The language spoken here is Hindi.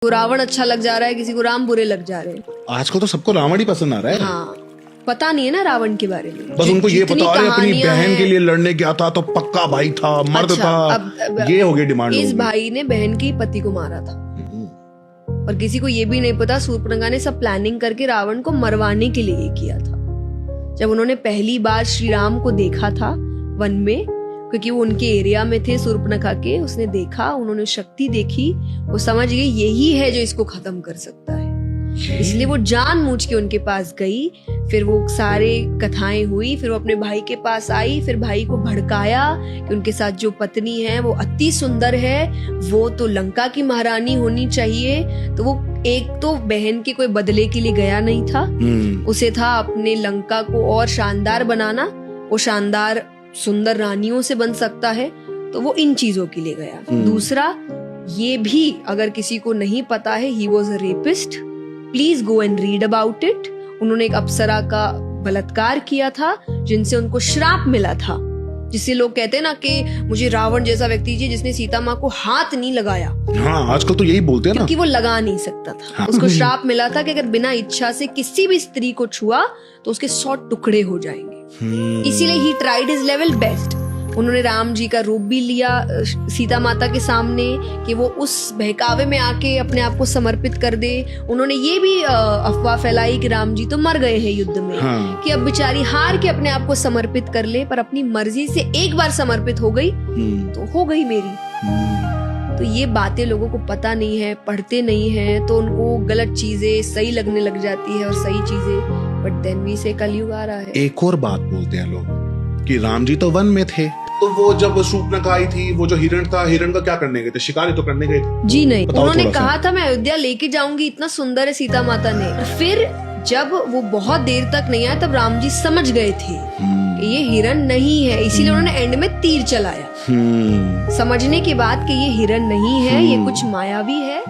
को रावण अच्छा लग जा रहा है, किसी को राम बुरे लग जा रहे हैं। आजकल तो सबको रावण ही पसंद आ रहा है। हाँ, पता नहीं है ना रावण के बारे में। बस उनको ये पता है अपनी बहन के लिए लड़ने गया था तो पक्का भाई था, मर्द अच्छा, था। अब ये हो गई डिमांड। इस भाई ने बहन के पति को मारा था और किसी को ये भी नहीं पता शूर्पणखा ने सब प्लानिंग करके रावण को मरवाने के लिए किया था। जब उन्होंने पहली बार श्री राम को देखा था वन में, क्योंकि वो उनके एरिया में थे शूर्पणखा के, उसने देखा, उन्होंने शक्ति देखी, वो समझ गई यही है जो इसको खत्म कर सकता है। इसलिए वो जानबूझ के उनके पास गई। फिर वो सारे कथाएं हुई, फिर वो अपने भाई के पास आई, फिर भाई को भड़काया कि उनके साथ जो पत्नी है वो अति सुंदर है, वो तो लंका की महारानी होनी चाहिए। तो वो एक तो बहन के कोई बदले के लिए गया नहीं था, उसे था अपने लंका को और शानदार बनाना। वो शानदार सुंदर रानियों से बन सकता है, तो वो इन चीजों के लिए गया। दूसरा, ये भी अगर किसी को नहीं पता है, he was a rapist, please go and read about it. उन्होंने एक अप्सरा का बलात्कार किया था जिनसे उनको श्राप मिला था, जिससे लोग कहते हैं ना कि मुझे रावण जैसा व्यक्ति चाहिए जिसने सीता माँ को हाथ नहीं लगाया। हाँ, आजकल तो यही बोलते हैं ना, क्योंकि वो लगा नहीं सकता था। हाँ। उसको श्राप मिला था कि अगर बिना इच्छा से किसी भी स्त्री को छुआ तो उसके 100 टुकड़े हो जाएंगे। इसीलिए he tried his level best. उन्होंने राम जी का रूप भी लिया सीता माता के सामने कि वो उस बहकावे में आके अपने आप को समर्पित कर दे। उन्होंने ये भी अफवाह फैलाई कि राम जी तो मर गए हैं युद्ध में। हाँ। कि अब बेचारी हार के अपने आप को समर्पित कर ले, पर अपनी मर्जी से एक बार समर्पित हो गई तो हो गई मेरी। तो ये बातें लोगों को पता नहीं है, पढ़ते नहीं है, तो उनको गलत चीजें सही लगने लग जाती है और सही चीजें। बट देन भी से कलयुग आ रहा है। एक और बात बोलते हैं लोग कि राम जी तो वन में थे, तो वो जब शूर्पणखा आई थी, वो जो हिरण था, हिरण का क्या करने गए थे? शिकारी तो करने गए थे। जी नहीं, उन्होंने कहा था मैं अयोध्या लेके जाऊंगी, इतना सुंदर है सीता माता ने। फिर जब वो बहुत देर तक नहीं आया तब राम जी समझ गए थे कि ये हिरण नहीं है, इसीलिए उन्होंने एंड में तीर चलाया, समझने के बाद कि ये हिरण नहीं है, ये कुछ मायावी है।